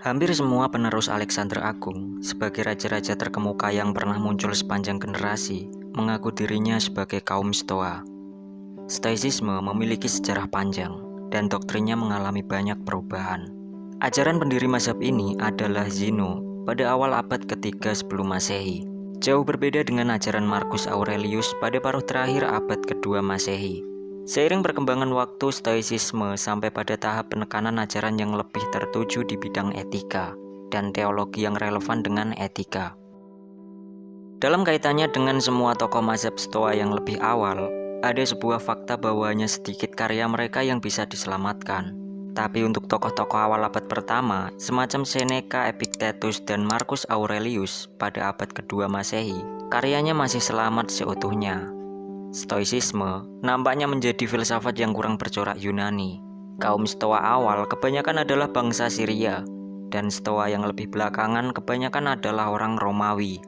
Hampir semua penerus Alexander Agung, sebagai raja-raja terkemuka yang pernah muncul sepanjang generasi, mengaku dirinya sebagai kaum Stoa. Stoicisme memiliki sejarah panjang, dan doktrinnya mengalami banyak perubahan. Ajaran pendiri mazhab ini adalah Zeno pada awal abad ketiga sebelum Masehi. Jauh berbeda dengan ajaran Marcus Aurelius pada paruh terakhir abad kedua Masehi. Seiring perkembangan waktu, Stoicisme sampai pada tahap penekanan ajaran yang lebih tertuju di bidang etika dan teologi yang relevan dengan etika. Dalam kaitannya dengan semua tokoh mazhab Stoa yang lebih awal, ada sebuah fakta bahwa hanya sedikit karya mereka yang bisa diselamatkan. Tapi untuk tokoh-tokoh awal abad pertama, semacam Seneca, Epictetus, dan Marcus Aurelius pada abad kedua Masehi, karyanya masih selamat seutuhnya. Stoicisme nampaknya menjadi filsafat yang kurang bercorak Yunani. Kaum Stoa awal kebanyakan adalah bangsa Syria, dan Stoa yang lebih belakangan kebanyakan adalah orang Romawi.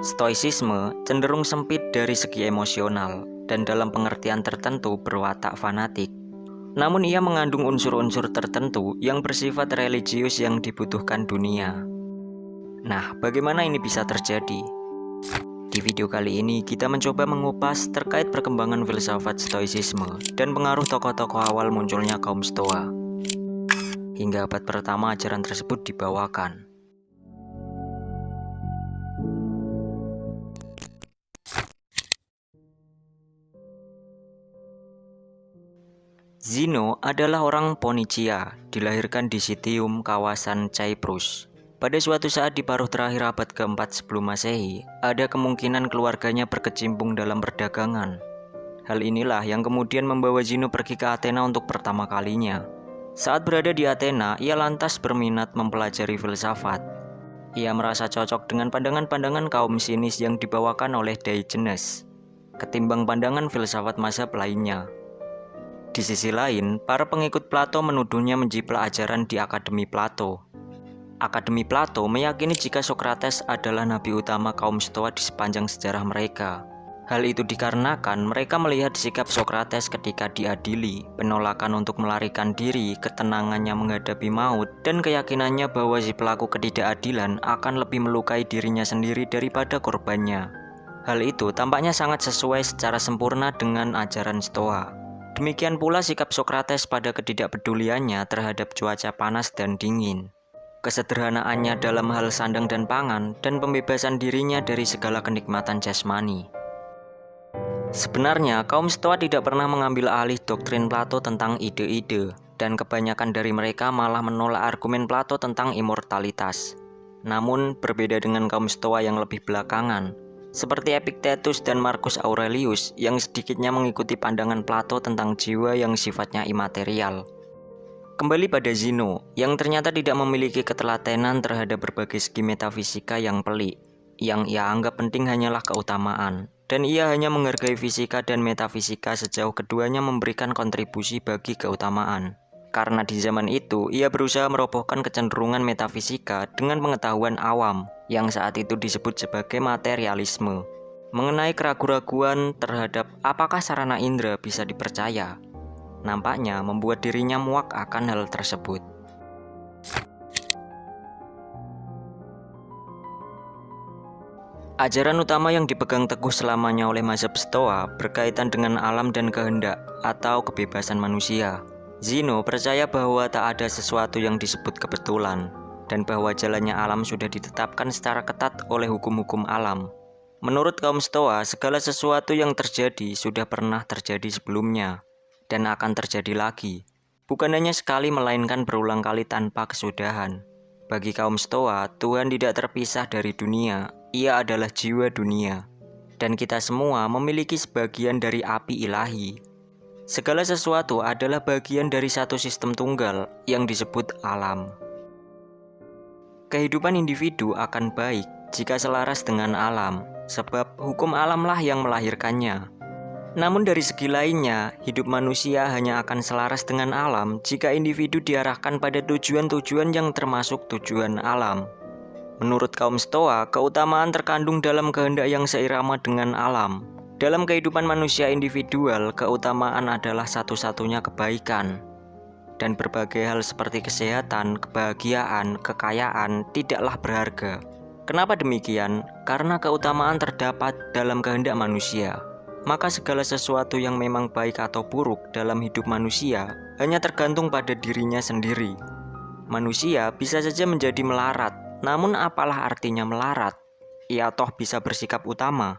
Stoicisme cenderung sempit dari segi emosional, dan dalam pengertian tertentu berwatak fanatik. Namun ia mengandung unsur-unsur tertentu yang bersifat religius yang dibutuhkan dunia. Nah, bagaimana ini bisa terjadi? Di video kali ini kita mencoba mengupas terkait perkembangan filsafat Stoicisme dan pengaruh tokoh-tokoh awal munculnya kaum Stoa. Hingga abad pertama ajaran tersebut dibawakan. Zeno adalah orang Phoenicia, dilahirkan di Citium, kawasan Cyprus. Pada suatu saat di paruh terakhir abad keempat sebelum Masehi, ada kemungkinan keluarganya berkecimpung dalam perdagangan. Hal inilah yang kemudian membawa Zeno pergi ke Athena untuk pertama kalinya. Saat berada di Athena, ia lantas berminat mempelajari filsafat. Ia merasa cocok dengan pandangan-pandangan kaum sinis yang dibawakan oleh Diogenes, ketimbang pandangan filsafat mazhab lainnya. Di sisi lain, para pengikut Plato menuduhnya menjiplak ajaran di Akademi Plato. Akademi Plato meyakini jika Socrates adalah nabi utama kaum Stoa di sepanjang sejarah mereka. Hal itu dikarenakan mereka melihat sikap Socrates ketika diadili, penolakan untuk melarikan diri, ketenangannya menghadapi maut, dan keyakinannya bahwa si pelaku ketidakadilan akan lebih melukai dirinya sendiri daripada korbannya. Hal itu tampaknya sangat sesuai secara sempurna dengan ajaran Stoa. Demikian pula sikap Socrates pada ketidakpeduliannya terhadap cuaca panas dan dingin. Kesederhanaannya dalam hal sandang dan pangan, dan pembebasan dirinya dari segala kenikmatan jasmani. Sebenarnya, kaum Stoa tidak pernah mengambil alih doktrin Plato tentang ide-ide, dan kebanyakan dari mereka malah menolak argumen Plato tentang immortalitas. Namun, berbeda dengan kaum Stoa yang lebih belakangan, seperti Epictetus dan Marcus Aurelius yang sedikitnya mengikuti pandangan Plato tentang jiwa yang sifatnya imaterial. Kembali pada Zeno, yang ternyata tidak memiliki ketelatenan terhadap berbagai segi metafisika yang pelik. Yang ia anggap penting hanyalah keutamaan, dan ia hanya menghargai fisika dan metafisika sejauh keduanya memberikan kontribusi bagi keutamaan. Karena di zaman itu, ia berusaha merobohkan kecenderungan metafisika dengan pengetahuan awam, yang saat itu disebut sebagai materialisme, mengenai keraguan-raguan terhadap apakah sarana indera bisa dipercaya. Nampaknya membuat dirinya muak akan hal tersebut. Ajaran utama yang dipegang teguh selamanya oleh mazhab Stoa berkaitan dengan alam dan kehendak atau kebebasan manusia. Zeno percaya bahwa tak ada sesuatu yang disebut kebetulan, dan bahwa jalannya alam sudah ditetapkan secara ketat oleh hukum-hukum alam. Menurut kaum Stoa, segala sesuatu yang terjadi sudah pernah terjadi sebelumnya, dan akan terjadi lagi, bukan hanya sekali melainkan berulang kali tanpa kesudahan. Bagi kaum Stoa, Tuhan tidak terpisah dari dunia, ia adalah jiwa dunia, dan kita semua memiliki sebagian dari api ilahi. Segala sesuatu adalah bagian dari satu sistem tunggal yang disebut alam. Kehidupan individu akan baik jika selaras dengan alam, sebab hukum alamlah yang melahirkannya. Namun dari segi lainnya, hidup manusia hanya akan selaras dengan alam jika individu diarahkan pada tujuan-tujuan yang termasuk tujuan alam. Menurut kaum Stoa, keutamaan terkandung dalam kehendak yang seirama dengan alam. Dalam kehidupan manusia individual, keutamaan adalah satu-satunya kebaikan. dan berbagai hal seperti kesehatan, kebahagiaan, kekayaan tidaklah berharga. Kenapa demikian? Karena keutamaan terdapat dalam kehendak manusia. Maka segala sesuatu yang memang baik atau buruk dalam hidup manusia hanya tergantung pada dirinya sendiri. Manusia bisa saja menjadi melarat, namun apalah artinya melarat? Ia toh bisa bersikap utama.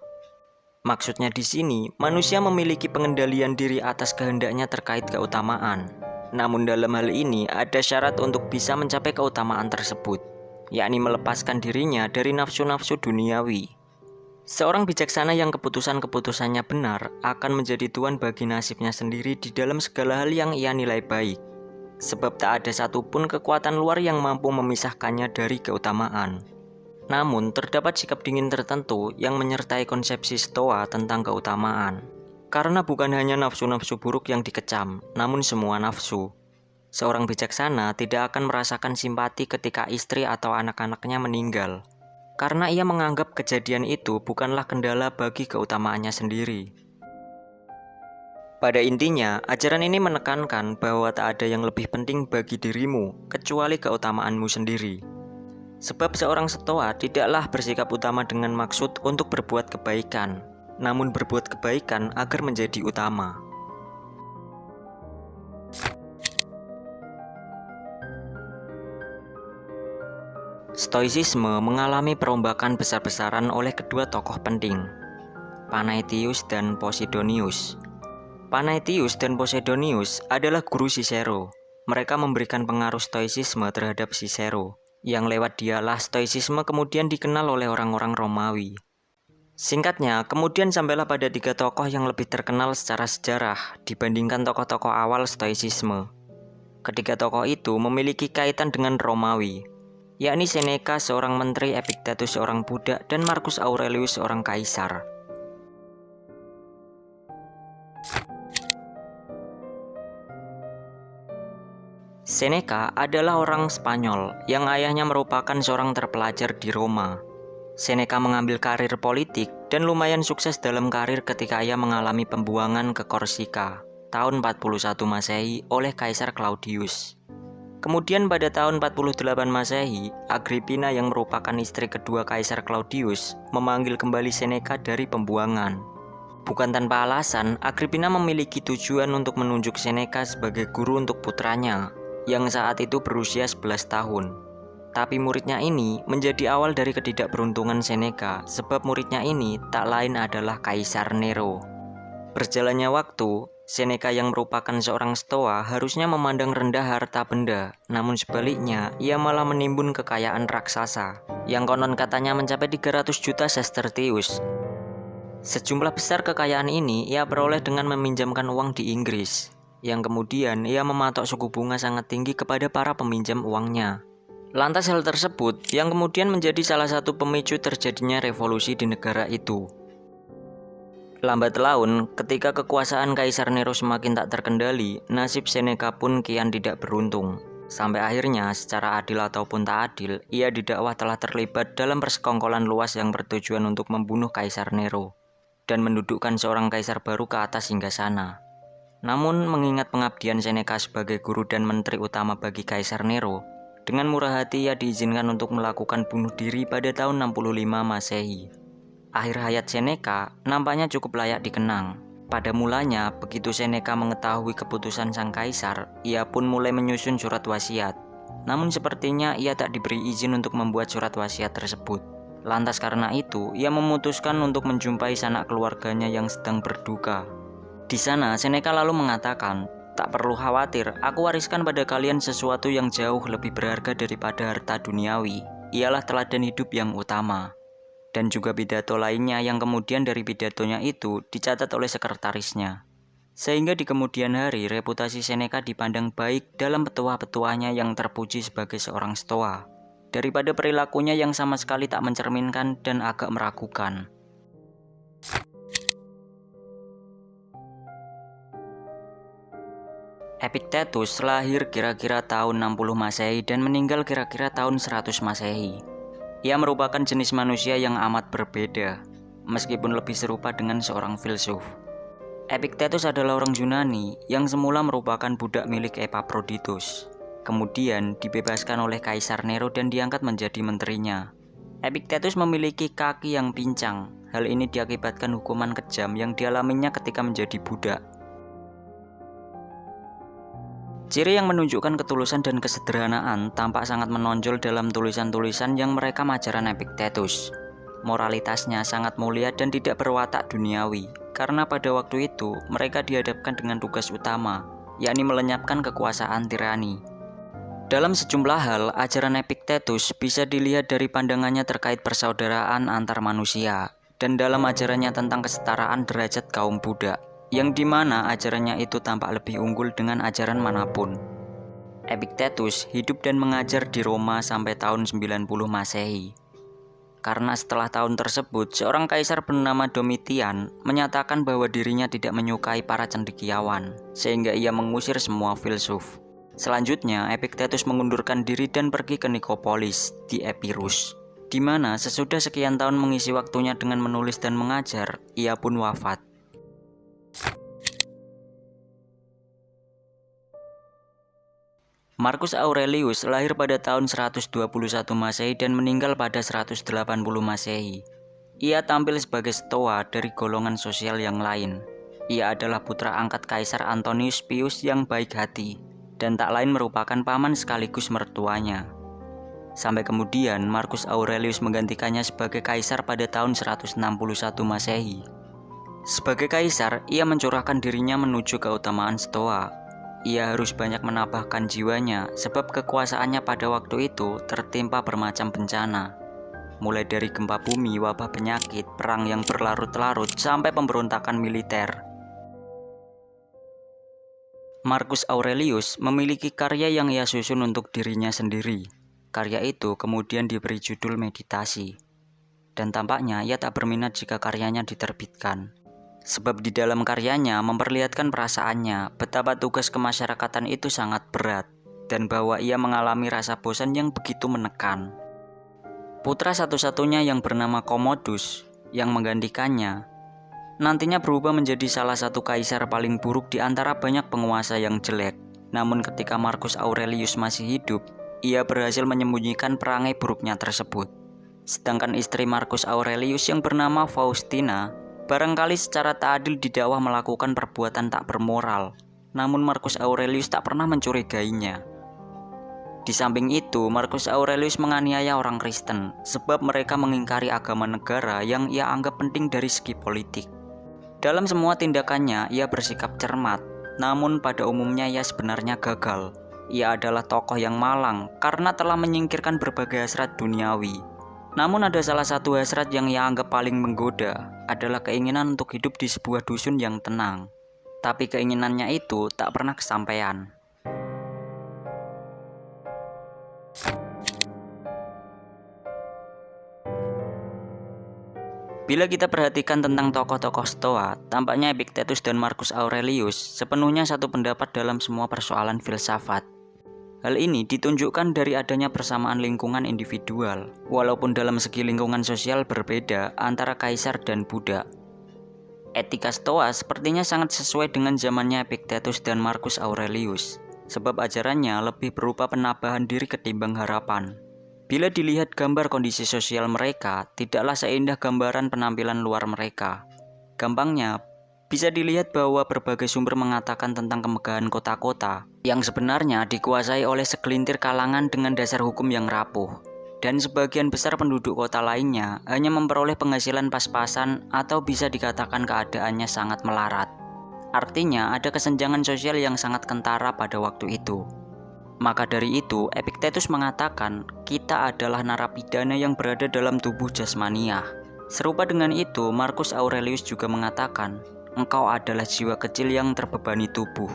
Maksudnya di sini, manusia memiliki pengendalian diri atas kehendaknya terkait keutamaan. Namun dalam hal ini ada syarat untuk bisa mencapai keutamaan tersebut, yakni melepaskan dirinya dari nafsu-nafsu duniawi. Seorang bijaksana yang keputusan-keputusannya benar akan menjadi tuan bagi nasibnya sendiri di dalam segala hal yang ia nilai baik. Sebab tak ada satupun kekuatan luar yang mampu memisahkannya dari keutamaan. Namun, terdapat sikap dingin tertentu yang menyertai konsepsi Stoa tentang keutamaan. Karena bukan hanya nafsu-nafsu buruk yang dikecam, namun semua nafsu. Seorang bijaksana tidak akan merasakan simpati ketika istri atau anak-anaknya meninggal. Karena ia menganggap kejadian itu bukanlah kendala bagi keutamaannya sendiri. Pada intinya, ajaran ini menekankan bahwa tak ada yang lebih penting bagi dirimu kecuali keutamaanmu sendiri. Sebab seorang Stoa tidaklah bersikap utama dengan maksud untuk berbuat kebaikan, namun berbuat kebaikan agar menjadi utama. Stoicisme mengalami perombakan besar-besaran oleh kedua tokoh penting, Panaetius dan Posidonius. Panaetius dan Posidonius adalah guru Cicero. Mereka memberikan pengaruh Stoicisme terhadap Cicero, yang lewat dialah Stoicisme kemudian dikenal oleh orang-orang Romawi. Singkatnya, kemudian sampailah pada 3 tokoh yang lebih terkenal secara sejarah dibandingkan tokoh-tokoh awal Stoicisme. Ketiga tokoh itu memiliki kaitan dengan Romawi, yakni Seneca seorang menteri, Epictetus seorang budak, dan Marcus Aurelius seorang kaisar. Seneca adalah orang Spanyol yang ayahnya merupakan seorang terpelajar di Roma. Seneca mengambil karir politik dan lumayan sukses dalam karir ketika ia mengalami pembuangan ke Korsika tahun 41 Masehi oleh Kaisar Claudius. Kemudian pada tahun 48 Masehi, Agrippina yang merupakan istri kedua Kaisar Claudius memanggil kembali Seneca dari pembuangan. Bukan tanpa alasan, Agrippina memiliki tujuan untuk menunjuk Seneca sebagai guru untuk putranya, yang saat itu berusia 11 tahun. Tapi muridnya ini menjadi awal dari ketidakberuntungan Seneca, sebab muridnya ini tak lain adalah Kaisar Nero. Berjalannya waktu, Seneca yang merupakan seorang Stoa harusnya memandang rendah harta benda, namun sebaliknya ia malah menimbun kekayaan raksasa, yang konon katanya mencapai 300 juta sestertius. Sejumlah besar kekayaan ini ia peroleh dengan meminjamkan uang di Inggris, yang kemudian ia mematok suku bunga sangat tinggi kepada para peminjam uangnya. Lantas hal tersebut yang kemudian menjadi salah satu pemicu terjadinya revolusi di negara itu. Lambat laun, ketika kekuasaan Kaisar Nero semakin tak terkendali, nasib Seneca pun kian tidak beruntung. Sampai akhirnya, secara adil ataupun tak adil, ia didakwa telah terlibat dalam persekongkolan luas yang bertujuan untuk membunuh Kaisar Nero dan mendudukkan seorang kaisar baru ke atas hingga sana. Namun, mengingat pengabdian Seneca sebagai guru dan menteri utama bagi Kaisar Nero, dengan murah hati ia diizinkan untuk melakukan bunuh diri pada tahun 65 Masehi. Akhir hayat Seneca nampaknya cukup layak dikenang. Pada mulanya, begitu Seneca mengetahui keputusan sang kaisar, ia pun mulai menyusun surat wasiat. Namun sepertinya ia tak diberi izin untuk membuat surat wasiat tersebut. Lantas karena itu, ia memutuskan untuk menjumpai sanak keluarganya yang sedang berduka. Di sana, Seneca lalu mengatakan, "Tak perlu khawatir, aku wariskan pada kalian sesuatu yang jauh lebih berharga daripada harta duniawi. Ialah teladan hidup yang utama." Dan juga pidato lainnya yang kemudian dari pidatonya itu dicatat oleh sekretarisnya. Sehingga di kemudian hari, reputasi Seneca dipandang baik dalam petuah-petuahnya yang terpuji sebagai seorang Stoa, daripada perilakunya yang sama sekali tak mencerminkan dan agak meragukan. Epictetus lahir kira-kira tahun 60 Masehi dan meninggal kira-kira tahun 100 Masehi. Ia merupakan jenis manusia yang amat berbeda, meskipun lebih serupa dengan seorang filsuf. Epictetus adalah orang Yunani yang semula merupakan budak milik Epaphroditus. Kemudian dibebaskan oleh Kaisar Nero dan diangkat menjadi menterinya. Epictetus memiliki kaki yang pincang. Hal ini diakibatkan hukuman kejam yang dialaminya ketika menjadi budak. Ciri yang menunjukkan ketulusan dan kesederhanaan tampak sangat menonjol dalam tulisan-tulisan yang merekam ajaran Epictetus. Moralitasnya sangat mulia dan tidak berwatak duniawi, karena pada waktu itu mereka dihadapkan dengan tugas utama, yakni melenyapkan kekuasaan tirani. Dalam sejumlah hal, ajaran Epictetus bisa dilihat dari pandangannya terkait persaudaraan antar manusia, dan dalam ajarannya tentang kesetaraan derajat kaum budak, yang dimana ajarannya itu tampak lebih unggul dengan ajaran manapun. Epictetus hidup dan mengajar di Roma sampai tahun 90 Masehi. Karena setelah tahun tersebut, seorang kaisar bernama Domitian menyatakan bahwa dirinya tidak menyukai para cendekiawan, sehingga ia mengusir semua filsuf. Selanjutnya, Epictetus mengundurkan diri dan pergi ke Nikopolis di Epirus, di mana sesudah sekian tahun mengisi waktunya dengan menulis dan mengajar, ia pun wafat. Marcus Aurelius lahir pada tahun 121 Masehi dan meninggal pada 180 Masehi. Ia tampil sebagai stoa dari golongan sosial yang lain. Ia adalah putra angkat Kaisar Antonius Pius yang baik hati, dan tak lain merupakan paman sekaligus mertuanya. Sampai kemudian Marcus Aurelius menggantikannya sebagai kaisar pada tahun 161 Masehi. Sebagai kaisar, ia mencurahkan dirinya menuju keutamaan stoa. Ia harus banyak menambahkan jiwanya sebab kekuasaannya pada waktu itu tertimpa bermacam bencana. Mulai dari gempa bumi, wabah penyakit, perang yang berlarut-larut, sampai pemberontakan militer. Marcus Aurelius memiliki karya yang ia susun untuk dirinya sendiri. Karya itu kemudian diberi judul Meditasi. Dan tampaknya ia tak berminat jika karyanya diterbitkan. Sebab di dalam karyanya memperlihatkan perasaannya betapa tugas kemasyarakatan itu sangat berat dan bahwa ia mengalami rasa bosan yang begitu menekan. Putra satu-satunya yang bernama Commodus yang menggantikannya nantinya berubah menjadi salah satu kaisar paling buruk di antara banyak penguasa yang jelek. Namun ketika Marcus Aurelius masih hidup, ia berhasil menyembunyikan perangai buruknya tersebut. Sedangkan istri Marcus Aurelius yang bernama Faustina barangkali secara tak adil didakwa melakukan perbuatan tak bermoral, namun Marcus Aurelius tak pernah mencurigainya. Di samping itu, Marcus Aurelius menganiaya orang Kristen sebab mereka mengingkari agama negara yang ia anggap penting dari segi politik. Dalam semua tindakannya, ia bersikap cermat, namun pada umumnya ia sebenarnya gagal. Ia adalah tokoh yang malang karena telah menyingkirkan berbagai hasrat duniawi. Namun ada salah satu hasrat yang ia anggap paling menggoda, adalah keinginan untuk hidup di sebuah dusun yang tenang. Tapi keinginannya itu tak pernah kesampaian. Bila kita perhatikan tentang tokoh-tokoh Stoa, tampaknya Epictetus dan Marcus Aurelius sepenuhnya satu pendapat dalam semua persoalan filsafat. Hal ini ditunjukkan dari adanya persamaan lingkungan individual, walaupun dalam segi lingkungan sosial berbeda antara kaisar dan budak. Etika Stoa sepertinya sangat sesuai dengan zamannya Epictetus dan Marcus Aurelius, sebab ajarannya lebih berupa penabahan diri ketimbang harapan. Bila dilihat gambar kondisi sosial mereka, tidaklah seindah gambaran penampilan luar mereka. Gampangnya, bisa dilihat bahwa berbagai sumber mengatakan tentang kemegahan kota-kota yang sebenarnya dikuasai oleh segelintir kalangan dengan dasar hukum yang rapuh. Dan sebagian besar penduduk kota lainnya hanya memperoleh penghasilan pas-pasan atau bisa dikatakan keadaannya sangat melarat. Artinya ada kesenjangan sosial yang sangat kentara pada waktu itu. Maka dari itu, Epictetus mengatakan kita adalah narapidana yang berada dalam tubuh jasmaniah. Serupa dengan itu, Marcus Aurelius juga mengatakan, engkau adalah jiwa kecil yang terbebani tubuh.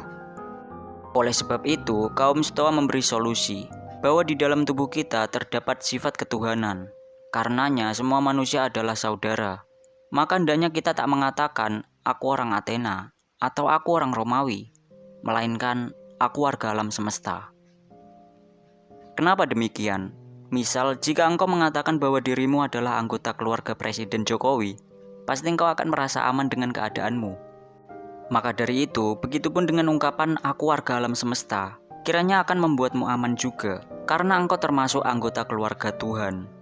Oleh sebab itu, kaum Stoa memberi solusi bahwa di dalam tubuh kita terdapat sifat ketuhanan. Karenanya semua manusia adalah saudara. Maka hendaknya kita tak mengatakan, aku orang Athena atau aku orang Romawi, melainkan aku warga alam semesta. Kenapa demikian? Misal, jika engkau mengatakan bahwa dirimu adalah anggota keluarga Presiden Jokowi, pasti engkau akan merasa aman dengan keadaanmu. Maka dari itu, begitupun dengan ungkapan aku warga alam semesta, kiranya akan membuatmu aman juga, karena engkau termasuk anggota keluarga Tuhan.